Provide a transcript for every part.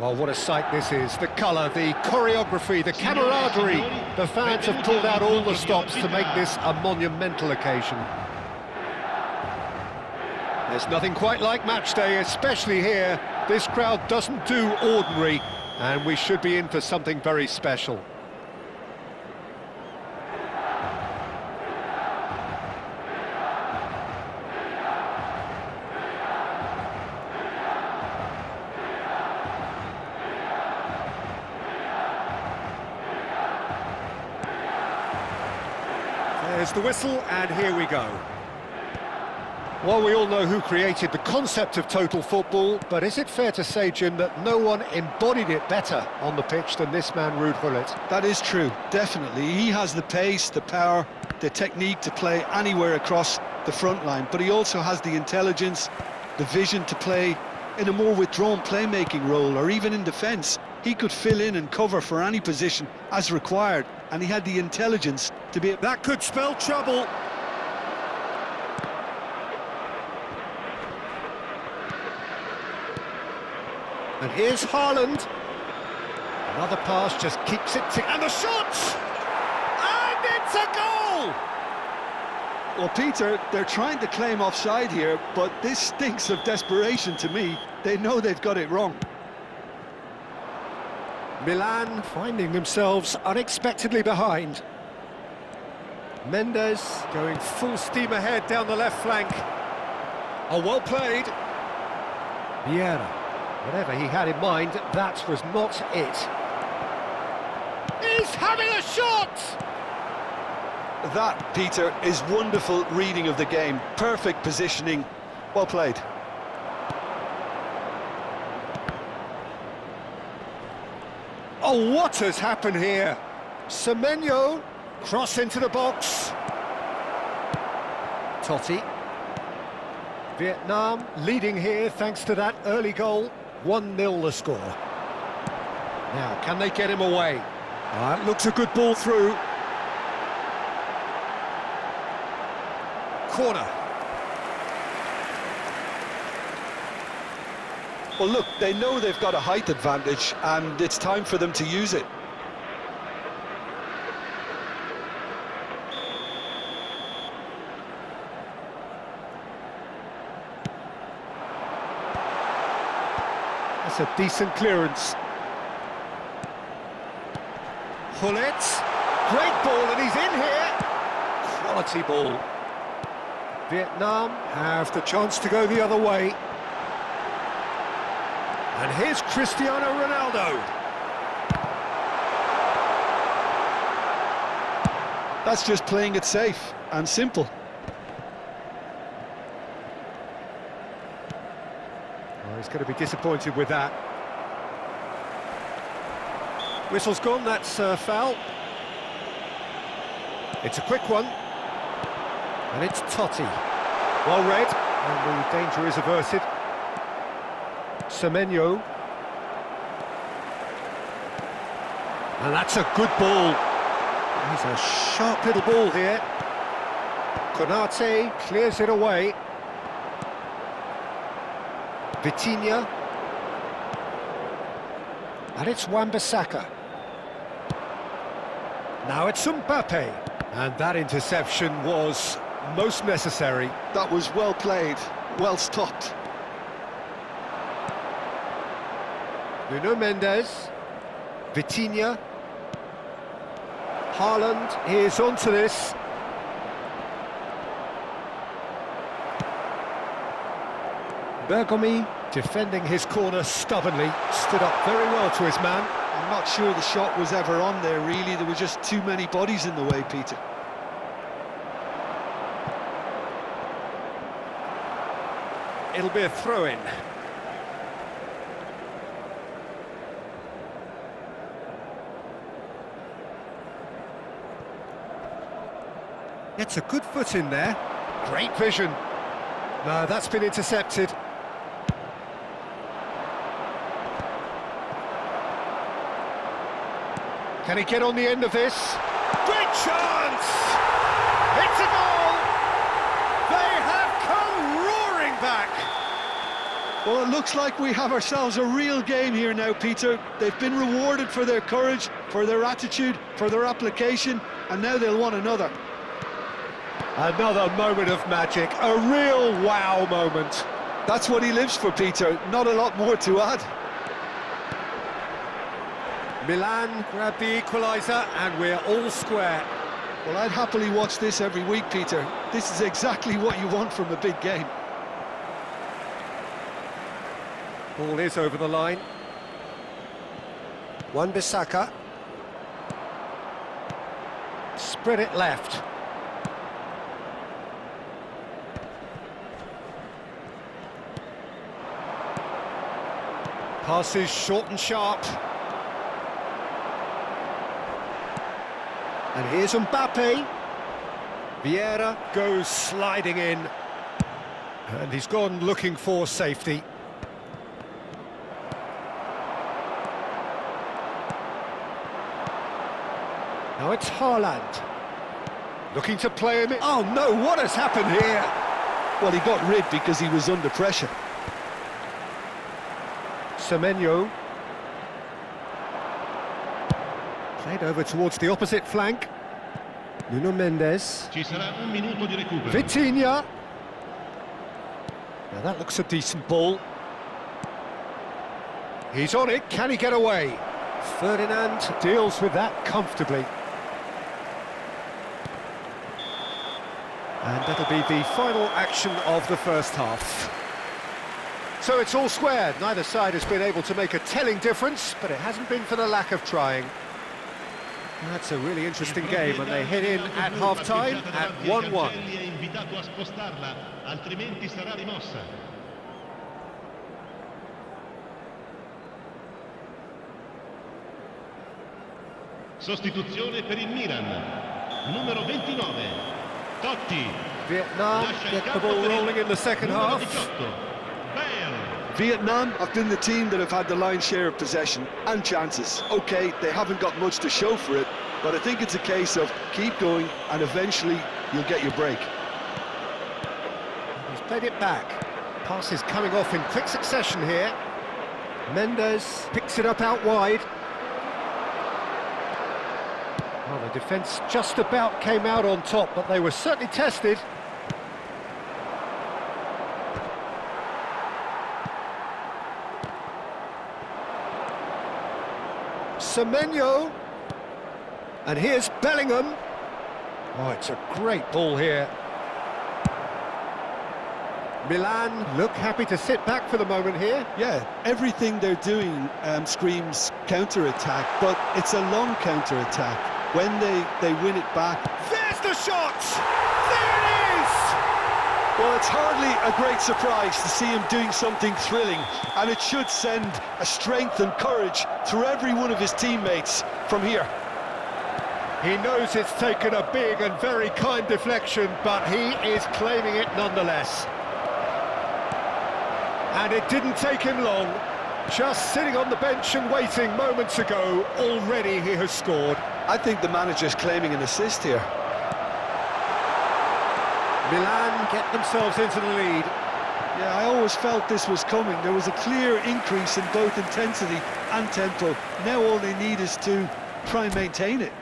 Well, what a sight this is. The colour, the choreography, the camaraderie. The fans have pulled out all the stops to make this a monumental occasion. There's nothing quite like match day, especially here. This crowd doesn't do ordinary, and we should be in for something very special. There's the whistle, and here we go. Well, we all know who created the concept of total football, but is it fair to say, Jim, that no one embodied it better on the pitch than this man, Ruud Gullit? That is true, definitely. He has the pace, the power, the technique to play anywhere across the front line, but he also has the intelligence, the vision to play in a more withdrawn playmaking role, or even in defence. He could fill in and cover for any position as required, and he had the intelligence to be... That could spell trouble. And here's Haaland. Another pass just keeps it... And the shot! And it's a goal! Well, Peter, they're trying to claim offside here, but this stinks of desperation to me. They know they've got it wrong. Milan finding themselves unexpectedly behind. Mendes going full steam ahead down the left flank. Oh, well played. Vieira, whatever he had in mind, that was not it. He's having a shot! That, Peter, is wonderful reading of the game. Perfect positioning. Well played. Oh, what has happened here? Semenyo, cross into the box. Totti. Vietnam leading here thanks to that early goal. 1-0 the score. Now, can they get him away? That looks a good ball through. Corner. Well, look, they know they've got a height advantage, and it's time for them to use it. That's a decent clearance. Gullit, great ball, and he's in here. Quality ball. Vietnam have the chance to go the other way. And here's Cristiano Ronaldo. That's just playing it safe and simple. Oh, he's going to be disappointed with that. Whistle's gone, that's foul. It's a quick one. And it's Totti. Well read, and the danger is averted. Semenyo. And that's a good ball. He's a sharp little ball here. Konate clears it away. Vitinha. And it's Wan-Bissaka. Now it's Mbappe. And that interception was most necessary. That was well played, well stopped. Nuno Mendes, Vitinha, Haaland is onto this. Bergomi defending his corner stubbornly, stood up very well to his man. I'm not sure the shot was ever on there, really. There were just too many bodies in the way, Peter. It'll be a throw-in. It's a good foot in there. Great vision. No, that's been intercepted. Can he get on the end of this? Great chance! It's a goal! They have come roaring back! Well, it looks like we have ourselves a real game here now, Peter. They've been rewarded for their courage, for their attitude, for their application, and now they'll want another. Another moment of magic, a real wow moment. That's what he lives for, Peter. Not a lot more to add. Milan grab the equaliser and we're all square. Well, I'd happily watch this every week, Peter. This is exactly what you want from a big game. Ball is over the line. Wan-Bissaka. Spread it left. Passes short and sharp. And here's Mbappe. Vieira goes sliding in. And he's gone looking for safety. Now it's Haaland. Looking to play him in. Oh no, what has happened here? Well, he got rid because he was under pressure. Semenyo. Played over towards the opposite flank. Nuno Mendes. Ci sarà un minuto di recupero. Vitinha. Now that looks a decent ball. He's on it, can he get away? Ferdinand deals with that comfortably. And that'll be the final action of the first half. So it's all square. Neither side has been able to make a telling difference, but it hasn't been for the lack of trying. That's a really interesting game, and they head in at half-time at 1-1. Sostituzione per il Milan, numero 29, Totti. Vietnam get the ball rolling in the second half. Vietnam have been the team that have had the lion's share of possession and chances. OK, they haven't got much to show for it, but I think it's a case of keep going and eventually you'll get your break. He's played it back. Passes coming off in quick succession here. Mendes picks it up out wide. Well, the defence just about came out on top, but they were certainly tested. Semenyo. And here's Bellingham. Oh, it's a great ball here. Milan look happy to sit back for the moment here. Yeah, everything they're doing screams counter-attack, but it's a long counter-attack. When they win it back... There's the shot! There it is! Well, it's hardly a great surprise to see him doing something thrilling, and it should send a strength and courage through every one of his teammates from here. He knows it's taken a big and very kind deflection, but he is claiming it nonetheless. And it didn't take him long. Just sitting on the bench and waiting moments ago, already he has scored. I think the manager's claiming an assist here. Milan get themselves into the lead. Yeah, I always felt this was coming. There was a clear increase in both intensity and tempo. Now all they need is to try and maintain it.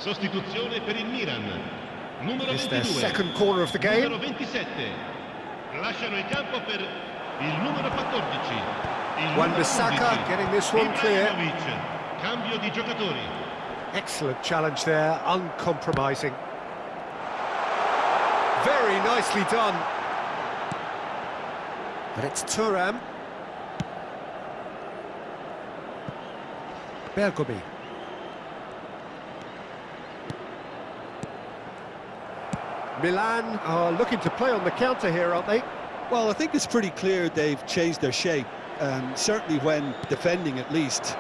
Sostituzione per il Milan, numero It's their 22, second corner of the game. numero 27, lasciano il campo per il numero 14, il Wan-Bissaka getting this one clear. Cambio di giocatori. Excellent challenge there, uncompromising. Very nicely done. But it's Thuram. Bergomi. Milan are looking to play on the counter here, aren't they? Well, I think it's pretty clear they've changed their shape, certainly when defending at least.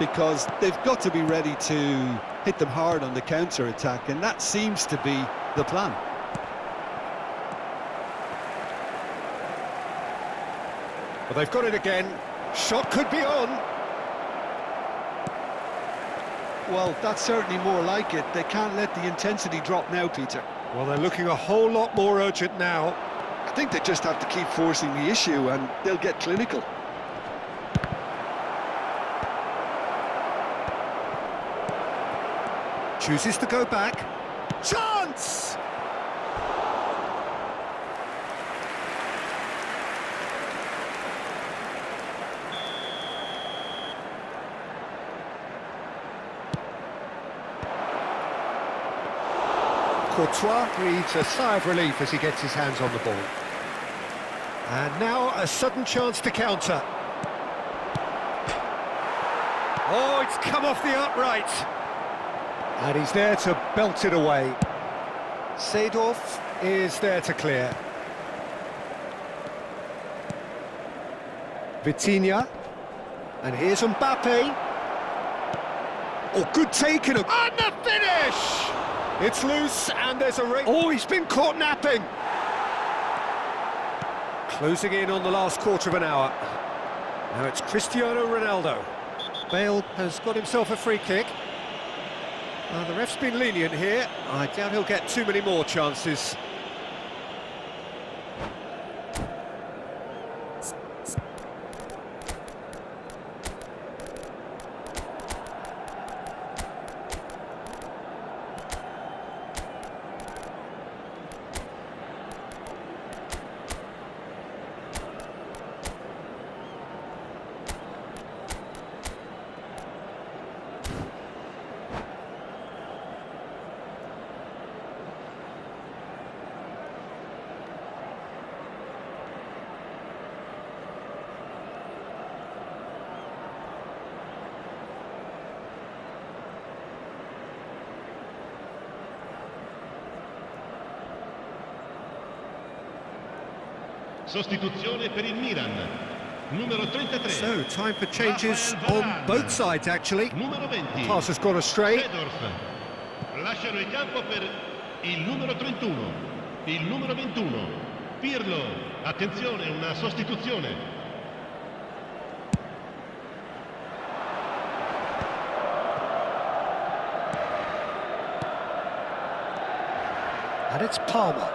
because they've got to be ready to hit them hard on the counter-attack, and that seems to be the plan. Well, they've got it again. Shot could be on. Well, that's certainly more like it. They can't let the intensity drop now, Peter. Well, they're looking a whole lot more urgent now. I think they just have to keep forcing the issue and they'll get clinical. Chooses to go back. Chance! Potw breathes a sigh of relief as he gets his hands on the ball. And now a sudden chance to counter. Oh, it's come off the upright. And he's there to belt it away. Seedorf is there to clear. Vitinha. And here's Mbappe. Oh, good taking him. And the finish! It's loose, and there's a race. Oh, he's been caught napping. Closing in on the last quarter of an hour. Now it's Cristiano Ronaldo. Bale has got himself a free kick. The ref's been lenient here. I doubt he'll get too many more chances. Sostituzione per il Milan. Numero 33. So, time for changes on both sides, actually. Numero 20. Pass has gone astray. Seedorf. Lasciano il campo per il numero 31. Il numero 21. Pirlo. Attenzione, una sostituzione. And it's Palmer.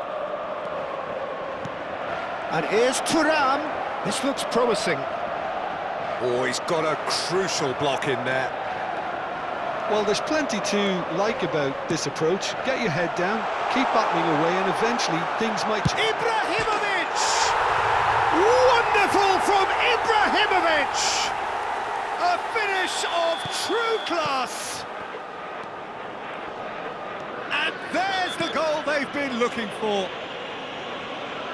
And here's Thuram. This looks promising. Oh, he's got a crucial block in there. Well, there's plenty to like about this approach. Get your head down, keep battling away, and eventually things might... Ibrahimovic! Wonderful from Ibrahimovic! A finish of true class! And there's the goal they've been looking for.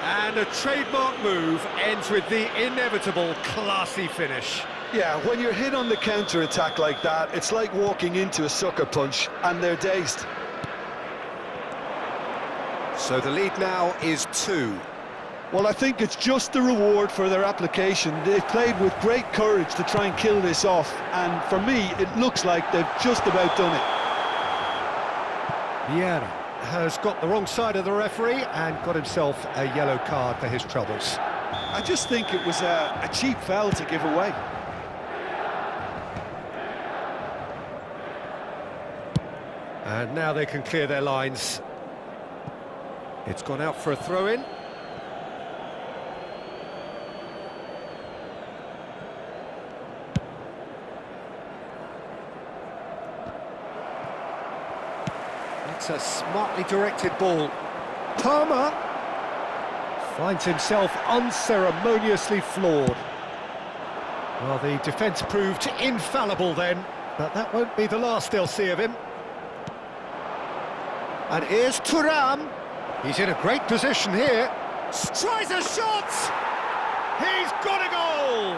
And a trademark move ends with the inevitable classy finish. Yeah, when you're hit on the counter-attack like that, it's like walking into a sucker punch, and they're dazed. So the lead now is 2. Well, I think it's just the reward for their application. They've played with great courage to try and kill this off, and for me, it looks like they've just about done it. Vieira has got the wrong side of the referee and got himself a yellow card for his troubles. I just think it was a cheap foul to give away. And now they can clear their lines. It's gone out for a throw-in. It's a smartly directed ball. Palmer finds himself unceremoniously floored. Well, the defence proved infallible then, but that won't be the last they'll see of him. And here's Thuram. He's in a great position here. Tries a shot! He's got a goal!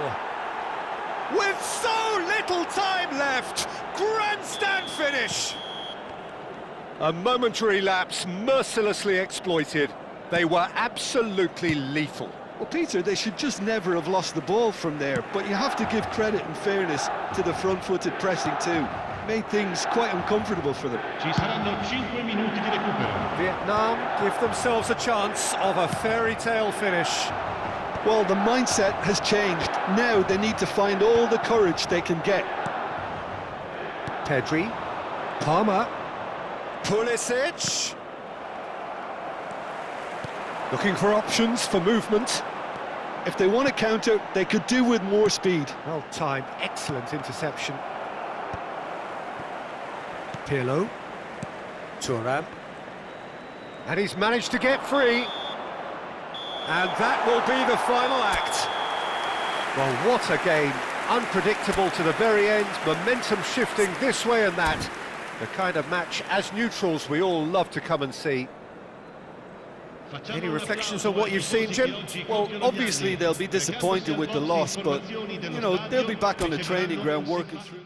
With so little time left, grandstand finish! A momentary lapse mercilessly exploited. They were absolutely lethal. Well, Peter, they should just never have lost the ball from there, but you have to give credit and fairness to the front-footed pressing too. Made things quite uncomfortable for them. Ci saranno 5 minuti di recupero. Vietnam give themselves a chance of a fairy tale finish. Well, the mindset has changed. Now they need to find all the courage they can get. Pedri, Palmer, Pulisic. Looking for options for movement. If they want to counter, they could do with more speed. Well timed, excellent interception. Pirlo, Thuram, and he's managed to get free. And that will be the final act. Well, what a game. Unpredictable to the very end, momentum shifting this way and that. The kind of match, as neutrals, we all love to come and see. Any reflections on what you've seen, Jim? Well, obviously they'll be disappointed with the loss, but, you know, they'll be back on the training ground working through...